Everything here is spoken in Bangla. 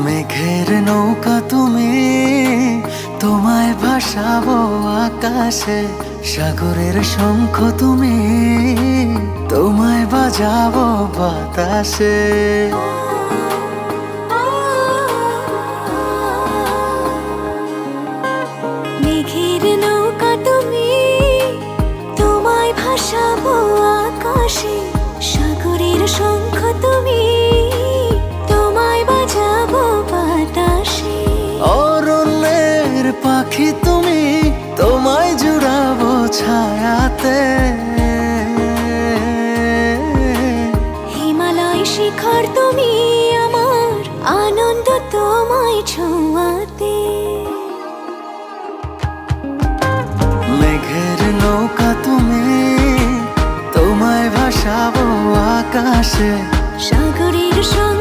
মেঘের নৌকা তুমি, তোমায় ভাসাবো আকাশে। সাগরের শঙ্খ তুমি, তোমায় বাজাবো বাতাসে। মেঘের নৌকা তুমি, তোমায় ভাসাবো আকাশে। সাগরের শঙ্খ তুমি, তোমায় বাজাবো বাতাসে। অরণ্যের পাখি তুমি, তোমায় জুড়াবো ছায়াতে। হিমালয় শিখর তুমি, আমার আনন্দ তোমায় ছোঁয়াতে। মেঘের নৌকা তুমি, তোমায় ভাসাবো আকাশে। সাগরের শঙ্খ